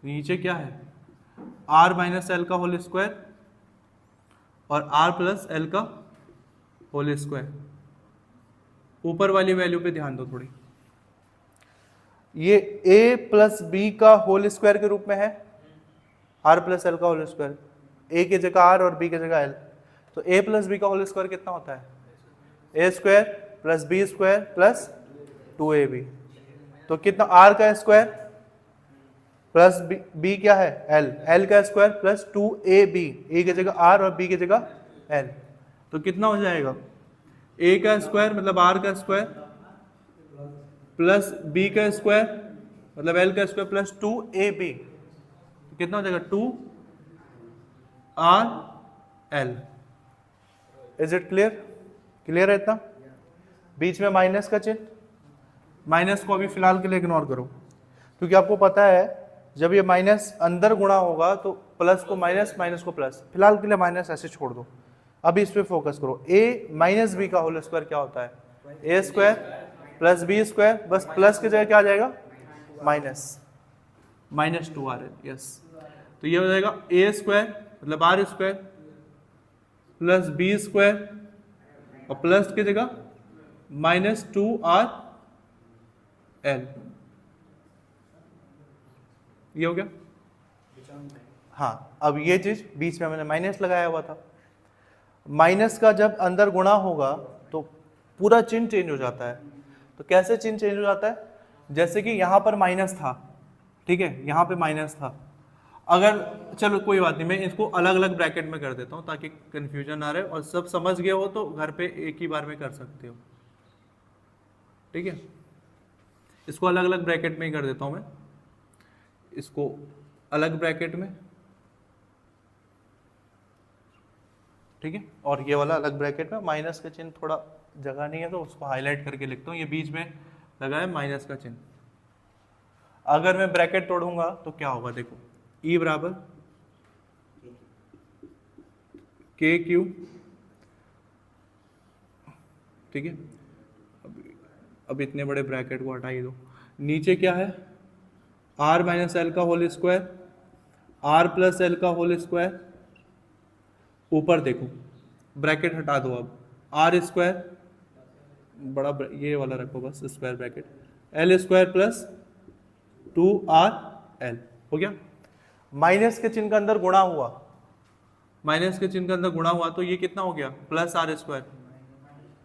नीचे क्या है, आर माइनस एल का होल स्क्वायर और आर प्लस एल का होल स्क्वायर, ऊपर वाली वैल्यू पे ध्यान दो थोड़ी, ये a प्लस बी का होल स्क्वायर के रूप में है, आर प्लस एल का होल स्क्वायर, ए की जगह आर और बी की जगह एल, तो a प्लस बी का होल स्क्वायर कितना होता है? a square plus B square plus 2ab। तो कितना r का स्क्वायर प्लस b क्या है? l का स्क्वायर प्लस 2ab, a की जगह r और b की जगह l। तो कितना हो जाएगा? a का स्क्वायर मतलब r का स्क्वायर प्लस b का स्क्वायर मतलब l का स्क्वायर प्लस 2ab। तो कितना हो जाएगा? 2rl। Is it clear? Clear है इतना? बीच में माइनस का चिन्ह, माइनस को अभी फिलहाल के लिए इग्नोर करो, क्योंकि आपको पता है जब ये माइनस अंदर गुणा होगा तो प्लस को माइनस, माइनस को प्लस। फिलहाल के लिए माइनस ऐसे छोड़ दो, अभी इस पे फोकस करो। a माइनस बी का होल स्क्वायर क्या होता है? a square plus B square, बस प्लस की जगह क्या आ जाएगा? Minus, minus 2rl। यस, तो ये हो जाएगा a स्क्वायर मतलब r square plus B square और प्लस की जगह माइनस 2rl। ये हो गया? हाँ, अब ये चीज बीच में मैंने माइनस लगाया हुआ था। माइनस का जब अंदर गुणा होगा तो पूरा चिन्ह चेंज हो जाता है। तो कैसे चिन्ह चेंज हो जाता है? जैसे कि यहां पर माइनस था, ठीक है, यहां पे माइनस था। अगर चलो कोई बात नहीं, मैं इसको अलग अलग ब्रैकेट में कर देता हूं ताकि कंफ्यूजन ना रहे, और सब समझ गए हो तो घर पे एक ही बार में कर सकते हो, ठीक है। इसको अलग अलग ब्रैकेट में ही कर देता हूं मैं, इसको अलग ब्रैकेट में, ठीक है, और ये वाला अलग ब्रैकेट में। माइनस का चिन्ह थोड़ा जगह नहीं है तो उसको हाईलाइट करके लिखता हूँ, ये बीच में लगा है माइनस का चिन्ह। अगर मैं ब्रैकेट तोड़ूंगा तो क्या होगा? देखो, E बराबर KQ, ठीक है। अब इतने बड़े ब्रैकेट को हटा ही दो। नीचे क्या है? R माइनस एल का whole square, R plus L का होल स्क्वायर। ऊपर देखो, ब्रैकेट हटा दो, अब R स्क्वायर, बड़ा ये वाला रखो बस square bracket, L square plus 2RL। हो गया? माइनस के चिन्ह के अंदर गुणा हुआ, माइनस के चिन्ह के अंदर गुणा हुआ तो ये कितना हो गया? प्लस R स्क्वायर,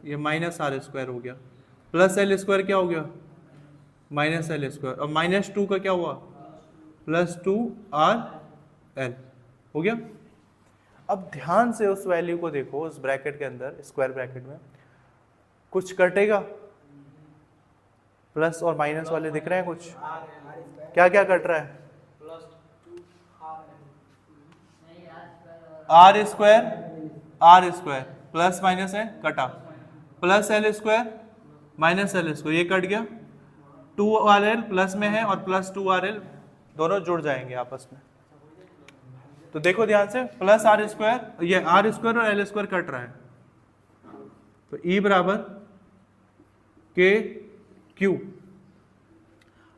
ये माइनस R स्क्वायर हो गया, प्लस L स्क्वायर क्या हो गया? माइनस L स्क्वायर, और माइनस 2 का क्या हुआ? Plus 2RL। हो गया? अब ध्यान से उस वैल्यू को देखो, उस ब्रैकेट के अंदर, स्क्वायर ब्रैकेट में कुछ कटेगा? प्लस और माइनस वाले दिख रहे हैं कुछ? क्या क्या कट रहा है? R स्क्वायर प्लस माइनस है, कटा, plus L square minus L square, ये कट गया। 2RL प्लस में है और प्लस 2RL दोनों जुड़ जाएंगे आपस में। तो देखो ध्यान से, प्लस R स्क्वायर, ये R स्क्वायर और L स्क्वायर कट रहा है, तो E बराबर KQ।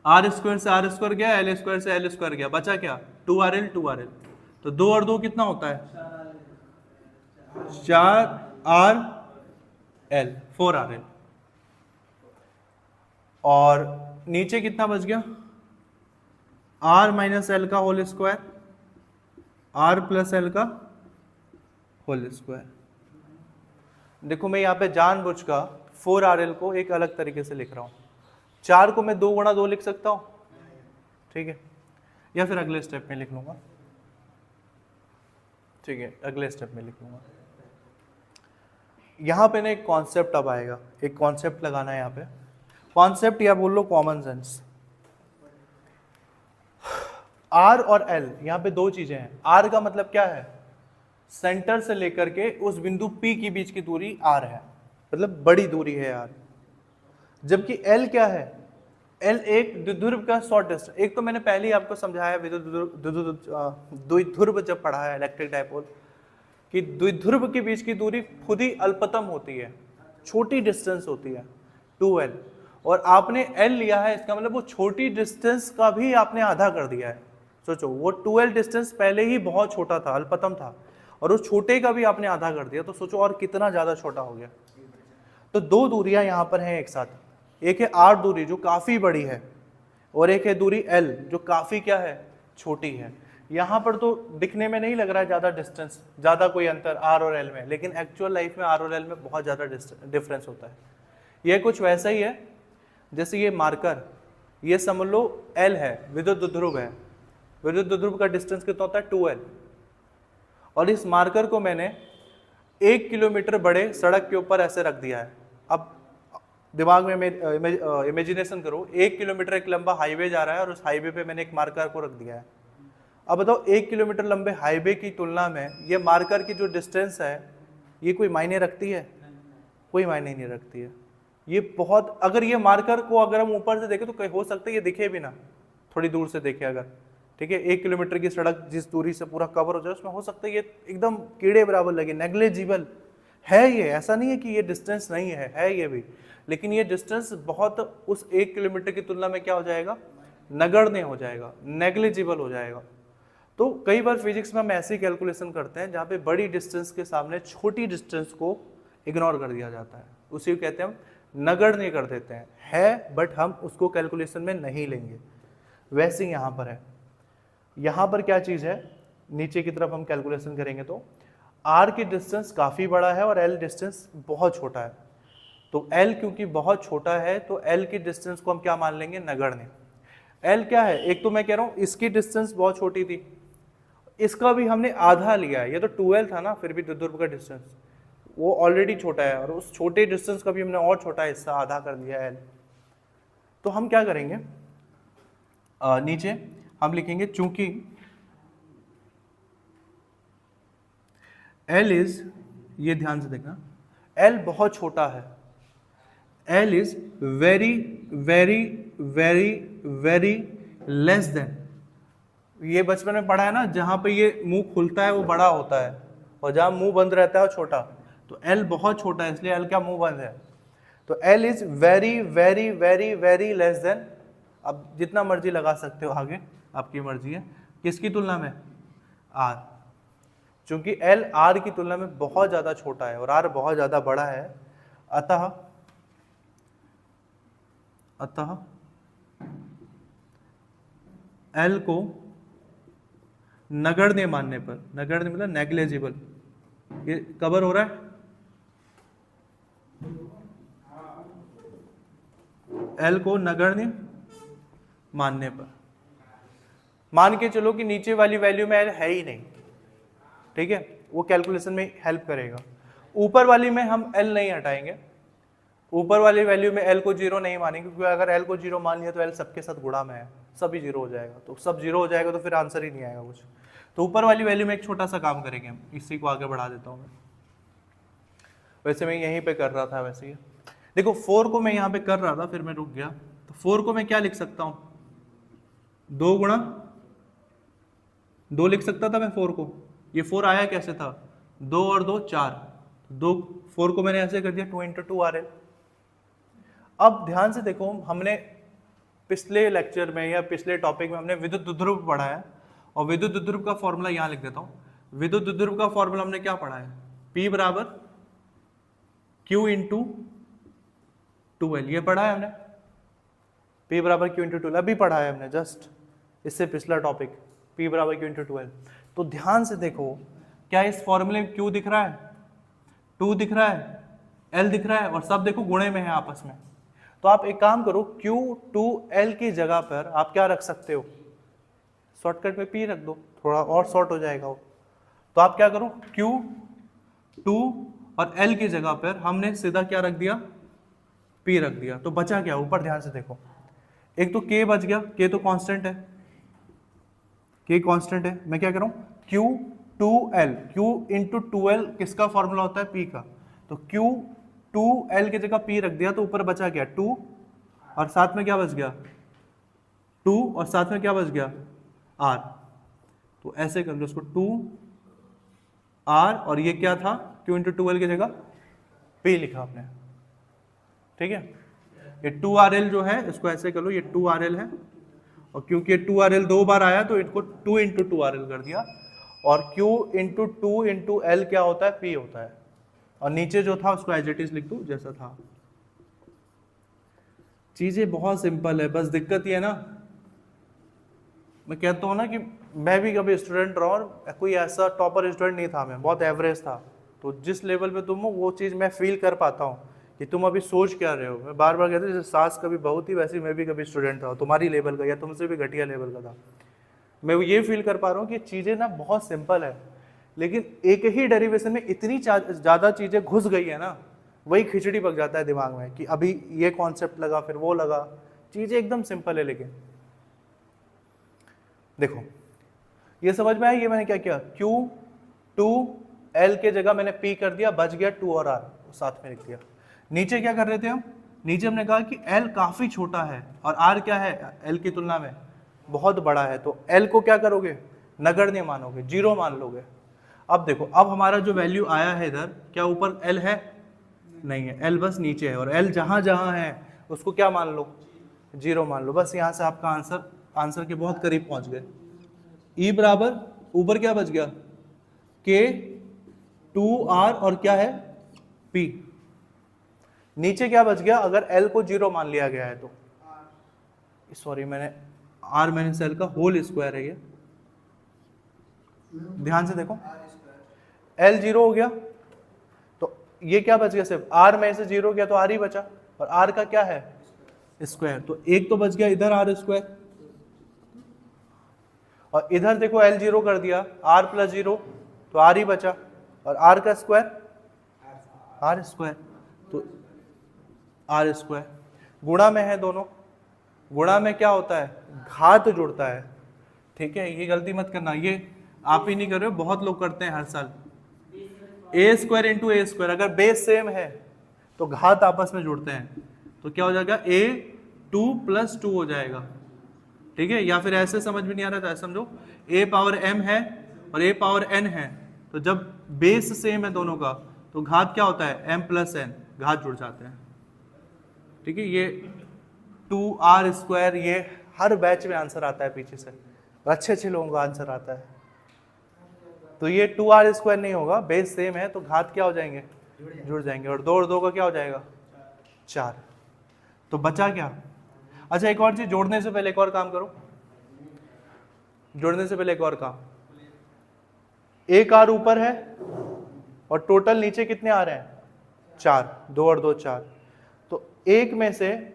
R स्क्वायर से R स्क्वायर गया, L स्क्वायर से L स्क्वायर गया, बचा क्या? 2RL 2RL। तो 2 और 2 कितना होता है? 4RL, 4RL। और नीचे कितना बच गया? R माइनस एल का whole square, R plus L का होल स्क्वायर। देखो मैं यहाँ पे जानबूझकर 4RL को एक अलग तरीके से लिख रहा हूँ। 4 को मैं 2 गुणा 2 लिख सकता हूँ, ठीक है, या फिर अगले स्टेप में लिख लूंगा, ठीक है, अगले स्टेप में लिख लूंगा। यहाँ पे ना एक कॉन्सेप्ट अब आएगा, एक कॉन्सेप्ट लगाना है यहाँ पे, कॉन्सेप्ट या बोल लो कॉमन सेंस। R और L, यहाँ पे दो चीजें हैं। R का मतलब क्या है? सेंटर से लेकर के उस बिंदु P के बीच की दूरी R है, मतलब बड़ी दूरी है R। जबकि L क्या है? L एक द्विध्रुव का शॉर्ट डिस्टेंस। एक तो मैंने पहले ही आपको समझाया द्विध्रुव जब पढ़ा है इलेक्ट्रिक डायपोल, कि द्विध्रुव के बीच की दूरी खुद ही अल्पतम होती है, छोटी डिस्टेंस होती है 2L, और आपने L लिया है, इसका मतलब वो छोटी डिस्टेंस का भी आपने आधा कर दिया है। सोचो, वो 2L डिस्टेंस पहले ही बहुत छोटा था, अल्पतम था, और उस छोटे का भी आपने आधा कर दिया, तो सोचो और कितना ज्यादा छोटा हो गया। तो दो दूरियां यहां पर हैं एक साथ, एक है R दूरी जो काफी बड़ी है, और एक है दूरी L जो काफी क्या है? छोटी है। यहाँ पर तो दिखने में नहीं लग रहा है ज़्यादा डिस्टेंस, ज़्यादा कोई अंतर आर और एल में, लेकिन एक्चुअल लाइफ में आर और एल में बहुत ज़्यादा डिफरेंस होता है। ये कुछ वैसा ही है जैसे ये मार्कर, ये समझ लो एल है, विद्युत द्विध्रुव है, विद्युत द्विध्रुव का डिस्टेंस कितना होता है 2L, और इस मार्कर को मैंने 1 किलोमीटर बड़े सड़क के ऊपर ऐसे रख दिया है। अब दिमाग में इमेजिनेशन करो, 1 किलोमीटर एक लंबा हाईवे जा रहा है और उस हाईवे पे मैंने एक मार्कर को रख दिया है। अब बताओ 1 किलोमीटर लंबे हाईवे की तुलना में ये मार्कर की जो डिस्टेंस है ये कोई मायने रखती है? कोई मायने नहीं रखती है। ये बहुत, अगर ये मार्कर को अगर हम ऊपर से देखें तो कहीं हो सकता है ये दिखे भी ना, थोड़ी दूर से देखे अगर, ठीक है, 1 किलोमीटर की सड़क जिस दूरी से पूरा कवर हो जाए उसमें हो सकता है ये एकदम कीड़े बराबर लगे, नेग्लिजिबल है ये, ऐसा नहीं है कि ये डिस्टेंस नहीं है ये भी, लेकिन ये डिस्टेंस बहुत उस 1 किलोमीटर की तुलना में क्या हो जाएगा, नगण्य हो जाएगा, नेग्लिजिबल हो जाएगा। तो कई बार फिजिक्स में हम ऐसी कैलकुलेशन करते हैं जहाँ पे बड़ी डिस्टेंस के सामने छोटी डिस्टेंस को इग्नोर कर दिया जाता है, उसी को कहते हैं हम नगण्य कर देते हैं, है बट हम उसको कैलकुलेशन में नहीं लेंगे। वैसे ही यहाँ पर है, यहाँ पर क्या चीज़ है, नीचे की तरफ हम कैलकुलेशन करेंगे तो r की डिस्टेंस काफ़ी बड़ा है और l डिस्टेंस बहुत छोटा है, तो l क्योंकि बहुत छोटा है तो l की डिस्टेंस को हम क्या मान लेंगे, नगण्य। l क्या है, एक तो मैं कह रहा हूँ इसकी डिस्टेंस बहुत छोटी थी, इसका भी हमने आधा लिया है, ये तो 2L था ना, फिर भी द्विध्रुव का डिस्टेंस वो ऑलरेडी छोटा है और उस छोटे डिस्टेंस का भी हमने और छोटा हिस्सा आधा कर दिया है l। तो हम क्या करेंगे, नीचे हम लिखेंगे चूंकि L इज, ये ध्यान से देखना, L बहुत छोटा है, L is very very very very less than, ये बचपन में पढ़ा है ना, जहां पे ये मुंह खुलता है वो बड़ा होता है और जहां मुंह बंद रहता है वो छोटा, तो L बहुत छोटा है इसलिए L का मुंह बंद है, तो L is very very very very less than, अब जितना मर्जी लगा सकते हो आगे, आपकी मर्जी है, किसकी तुलना में, R, चूंकि L R की तुलना में बहुत ज़्यादा छोटा है और R बहुत ज़्यादा बड़ा है, अतः L को नगण्य मानने पर, नगण्य मतलब नेग्लिजिबल, ये कवर हो रहा है, L को नगण्य मानने पर, मान के चलो कि नीचे वाली वैल्यू में L है ही नहीं, ठीक है, वो कैलकुलेशन में हेल्प करेगा। ऊपर वाली में हम L नहीं हटाएंगे, ऊपर वाली वैल्यू में L को 0 नहीं मानेंगे, क्योंकि अगर L को 0 मान लिया तो L सबके साथ गुणा में है, सभी 0 हो जाएगा, तो सब 0 हो जाएगा तो फिर आंसर ही नहीं आएगा कुछ। तो ऊपर वाली वैल्यू में एक छोटा सा काम करेंगे हम, इसी को आगे बढ़ा देता हूँ मैं, वैसे मैं यहीं पे कर रहा था, वैसे ही देखो 4 को मैं यहाँ पे कर रहा था फिर मैं रुक गया, तो 4 को मैं क्या लिख सकता हूँ, 2 गुणा 2 लिख सकता था मैं 4 को, ये 4 आया कैसे था, 2 और 2 4, 2 4 को मैंने ऐसे कर दिया 2 × 2 RL। अब ध्यान से देखो, हमने पिछले लेक्चर में या पिछले टॉपिक में हमने विद्युत द्विध्रुव पढ़ा है, और विद्युत द्विध्रुव का फॉर्मूला यहाँ लिख देता हूँ। विद्युत द्विध्रुव का फॉर्मूला हमने क्या पढ़ा है, P बराबर Q × 2L, ये पढ़ा है हमने, P बराबर Q × 2L अभी पढ़ा है हमने, जस्ट इससे पिछला टॉपिक, P बराबर Q × 2L। तो ध्यान से देखो, क्या इस फॉर्मूले में Q दिख रहा है, 2 दिख रहा है, L दिख रहा है, और सब देखो गुणे में है आपस में। तो आप एक काम करो, Q 2L की जगह पर आप क्या रख सकते हो, शॉर्टकट में P रख दो, थोड़ा और शॉर्ट हो जाएगा वो। तो आप क्या करो, Q 2 और L की जगह पर हमने सीधा क्या रख दिया, P रख दिया, तो बचा क्या, ऊपर ध्यान से देखो, एक तो K बच गया, K तो कांस्टेंट है, K कांस्टेंट है, मैं क्या कर रहा हूँ, Q 2L, Q × 2L किसका फॉर्मूला होता है, P का, तो Q 2L की जगह P रख दिया, तो ऊपर बचा क्या 2 और साथ में क्या बच गया 2 और साथ में क्या बच गया R, तो ऐसे कर लो उसको 2R, और ये क्या था, Q × 2L की जगह P लिखा आपने, ठीक है। ये 2RL जो है इसको ऐसे कर लो, ये 2RL है, और क्योंकि ये 2RL 2 बार आया तो इसको 2 × 2RL कर दिया, और Q × 2 × L क्या होता है, P होता है, और नीचे जो था उसको एज इट इज लिख दो जैसा था। चीजें बहुत सिंपल है, बस दिक्कत ये है ना, मैं कहता हूँ ना कि मैं भी कभी स्टूडेंट रहा और कोई ऐसा टॉपर स्टूडेंट नहीं था, मैं बहुत एवरेज था, तो जिस लेवल पे तुम हो वो चीज़ मैं फील कर पाता हूँ कि तुम अभी सोच क्या रहे हो। मैं बार बार कहता हूँ जैसे सास कभी बहू थी वैसे मैं भी कभी स्टूडेंट था तुम्हारी लेवल का या तुमसे भी घटिया लेवल का था। मैं ये फील कर पा रहा हूँ कि चीज़ें ना बहुत सिंपल है, लेकिन एक ही डेरिवेशन में इतनी ज़्यादा चीज़ें घुस गई है ना, वही खिचड़ी पक जाता है दिमाग में कि अभी ये कॉन्सेप्ट लगा फिर वो लगा। चीज़ें एकदम सिंपल है, लेकिन देखो ये समझ में आया ये मैंने क्या किया, Q2L के जगह मैंने P कर दिया, बच गया 2 और R साथ में लिख दिया। नीचे क्या कर रहे थे हम, नीचे हमने कहा कि L काफ़ी छोटा है और R क्या है L की तुलना में बहुत बड़ा है, तो L को क्या करोगे, नगण्य मानोगे, 0 मान लोगे। अब देखो अब हमारा जो वैल्यू आया है इधर, क्या ऊपर L है, नहीं है, L बस नीचे है, और L जहाँ जहाँ है उसको क्या मान लो, 0 मान लो। बस यहाँ से आपका आंसर के बहुत करीब पहुँच गए। E बराबर ऊपर क्या बच गया, K 2R और क्या है P, नीचे क्या बच गया, अगर L को 0 मान लिया गया है तो, सॉरी मैंने R माइनस L का होल स्क्वायर है ये, ध्यान से देखो, L 0 हो गया तो ये क्या बच गया, सिर्फ R में से 0 गया तो R ही बचा, और R का क्या है स्क्वायर, तो एक तो बच गया इधर R स्क्वायर, और इधर देखो L 0 कर दिया, R प्लस 0 तो R ही बचा, और R का स्क्वायर R स्क्वायर, तो R स्क्वायर। गुणा में है दोनों, गुणा में क्या होता है, घात जुड़ता है, ठीक है, ये गलती मत करना, ये आप ही नहीं कर रहे हो, बहुत लोग करते हैं हर साल। ए स्क्वायर इंटू ए स्क्वायर, अगर बेस सेम है तो घात आपस में जुड़ते हैं, तो क्या हो जाएगा A2 + 2 हो जाएगा, ठीक है। या फिर ऐसे समझ में नहीं आ रहा था, समझो A पावर m है और A पावर n है, तो जब बेस सेम है दोनों का तो घात क्या होता है m + n, घात जुड़ जाते हैं, ठीक है। ये 2R स्क्वायर, ये हर बैच में आंसर आता है पीछे से, अच्छे अच्छे लोगों का आंसर आता है, तो ये 2R स्क्वायर नहीं होगा, बेस सेम है तो घात क्या हो जाएंगे, जुड़ जाएंगे, और 2 और 2 का क्या हो जाएगा 4, तो बचा क्या। अच्छा एक और चीज, जोड़ने से पहले एक और काम करो, जोड़ने से पहले एक और काम, एक R ऊपर है और टोटल नीचे कितने आ रहे हैं 4, 2 और 2 4, तो एक में से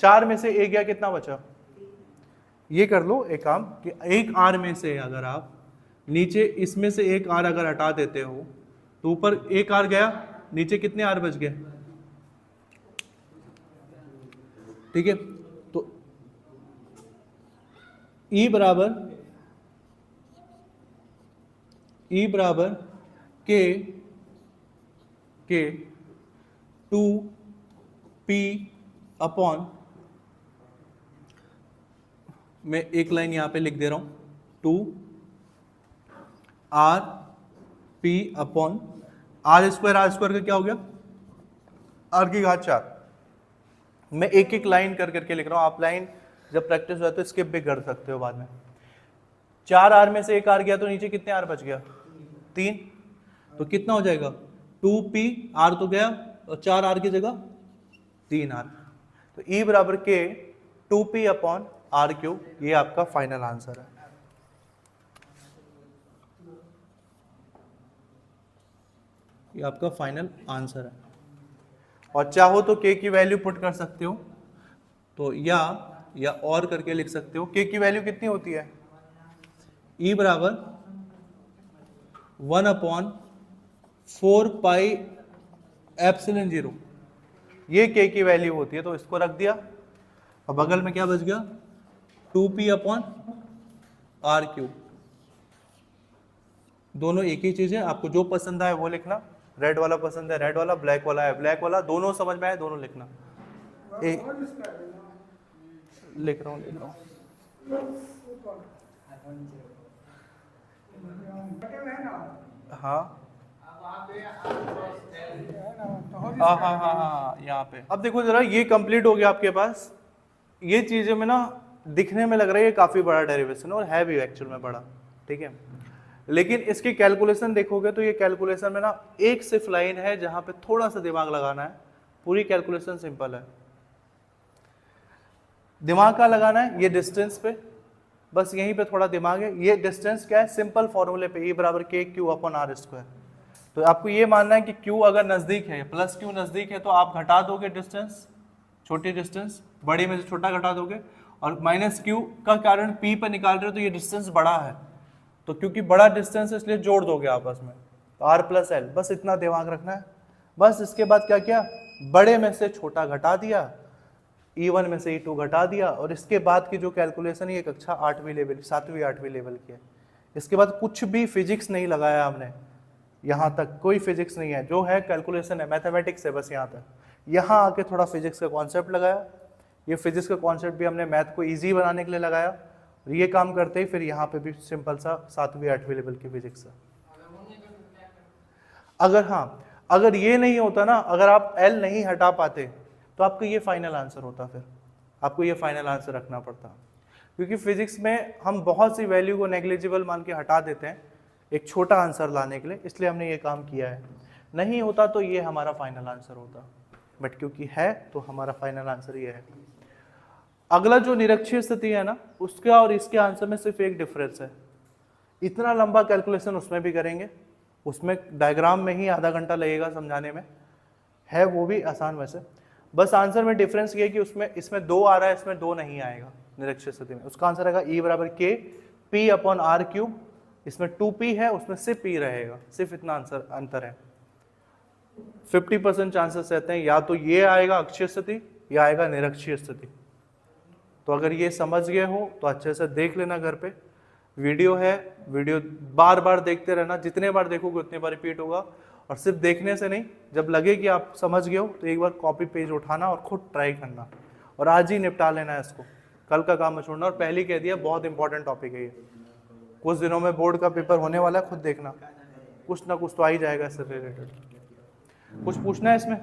4 में से एक गया, कितना बचा, ये कर लो एक काम कि एक R में से अगर आप नीचे इसमें से एक R अगर हटा देते हो तो ऊपर एक R गया, नीचे कितने R बच गए, ठीक है। तो E बराबर K 2P अपॉन, मैं एक लाइन यहाँ पे लिख दे रहा हूँ, 2RP अपॉन R स्क्वायर का क्या हो गया, R की घात 4। मैं एक एक लाइन कर करके लिख रहा हूँ, आप लाइन जब प्रैक्टिस हो तो स्किप भी कर सकते हो बाद में। 4R में से एक R गया तो नीचे कितने R बच गया, 3, तो कितना हो जाएगा 2P, R तो गया और 4R की जगह 3R, तो E बराबर K 2P अपॉन R3, ये आपका फाइनल आंसर है। ये आपका फाइनल आंसर है, और चाहो तो K की वैल्यू पुट कर सकते हो, तो या और करके लिख सकते हो। K की वैल्यू कितनी होती है, E बराबर 1/4 पाई एप्सिलॉन 0, ये K की वैल्यू होती है, तो इसको रख दिया, और बगल में क्या बच गया 2P अपॉन R3, दोनों एक ही चीज है, आपको जो पसंद आए वो लिखना, रेड वाला पसंद है रेड वाला, ब्लैक वाला है ब्लैक वाला, दोनों समझ में आए दोनों लिखना। लिख रहा हूँ हाँ यहाँ पे। अब देखो जरा, ये कंप्लीट हो गया आपके पास, ये चीजें में ना दिखने में लग रहा है ये काफी बड़ा डेरिवेशन और है भी एक्चुअल में बड़ा, ठीक है, लेकिन इसकी कैलकुलेशन देखोगे तो ये कैलकुलेशन में ना एक सिर्फ लाइन है जहां पे थोड़ा सा दिमाग लगाना है, पूरी कैलकुलेशन सिंपल है। दिमाग का लगाना है ये डिस्टेंस पे, बस यहीं पे थोड़ा दिमाग है। ये डिस्टेंस क्या है, सिंपल फॉर्मूले पे, E बराबर के क्यू अपॉन आर स्क्वायर। तो आपको ये मानना है कि Q अगर नजदीक है, प्लस Q नजदीक है, तो आप घटा दोगे डिस्टेंस, छोटी डिस्टेंस बड़ी में से छोटा घटा दोगे, और माइनस Q का कारण P पर निकाल रहे हो तो ये डिस्टेंस बड़ा है, तो क्योंकि बड़ा डिस्टेंस है इसलिए जोड़ दोगे आपस में, तो R प्लस L, बस इतना दिमाग रखना है। बस इसके बाद क्या किया, बड़े में से छोटा घटा दिया, E1 में से E2 घटा दिया, और इसके बाद की जो कैलकुलेशन है ये कक्षा 8वीं लेवल, 7वीं 8वीं लेवल की है। इसके बाद कुछ भी फिजिक्स नहीं लगाया हमने, यहाँ तक कोई फिजिक्स नहीं है, जो है कैलकुलेशन है, मैथमेटिक्स है बस यहाँ तक। यहाँ आके थोड़ा फिजिक्स का कॉन्सेप्ट लगाया, ये फिजिक्स का कॉन्सेप्ट भी हमने मैथ को ईजी बनाने के लिए लगाया, और ये काम करते ही फिर यहाँ पे भी सिंपल सा 7वीं 8वीं लेवल की फिजिक्स है। अगर हाँ, अगर ये नहीं होता ना, अगर आप L नहीं हटा पाते तो आपका ये फाइनल आंसर होता, फिर आपको ये फाइनल आंसर रखना पड़ता, क्योंकि फिजिक्स में हम बहुत सी वैल्यू को नेग्लिजिबल मान के हटा देते हैं एक छोटा आंसर लाने के लिए, इसलिए हमने ये काम किया है। नहीं होता तो ये हमारा फाइनल आंसर होता, बट क्योंकि है तो हमारा फाइनल आंसर ये है। अगला जो निरक्षीय स्थिति है ना, उसका और इसके आंसर में सिर्फ एक डिफरेंस है। इतना लंबा कैलकुलेशन उसमें भी करेंगे, उसमें डायग्राम में ही आधा घंटा लगेगा समझाने में, है वो भी आसान वैसे, बस आंसर में डिफरेंस ये कि उसमें इसमें 2 आ रहा है, इसमें 2 नहीं आएगा निरक्षीय स्थिति में। उसका आंसर आएगा E बराबर के P अपॉन आर क्यूब, इसमें 2P है, उसमें सिर्फ P रहेगा, सिर्फ इतना आंसर अंतर है। 50% चांसेस रहते हैं या तो ये आएगा अक्षीय स्थिति या आएगा निरक्षीय स्थिति। तो अगर ये समझ गए हो तो अच्छे से देख लेना घर पे, वीडियो है, वीडियो बार बार देखते रहना, जितने बार देखोगे उतने बार रिपीट होगा, और सिर्फ देखने से नहीं, जब लगे कि आप समझ गए हो तो एक बार कॉपी पेज उठाना और खुद ट्राई करना, और आज ही निपटा लेना है इसको, कल का काम मत छोड़ना। और पहले कह दिया बहुत इंपॉर्टेंट टॉपिक है ये, कुछ दिनों में बोर्ड का पेपर होने वाला है, खुद देखना, कुछ ना कुछ तो आ ही जाएगा इससे रिलेटेड। कुछ पूछना है इसमें?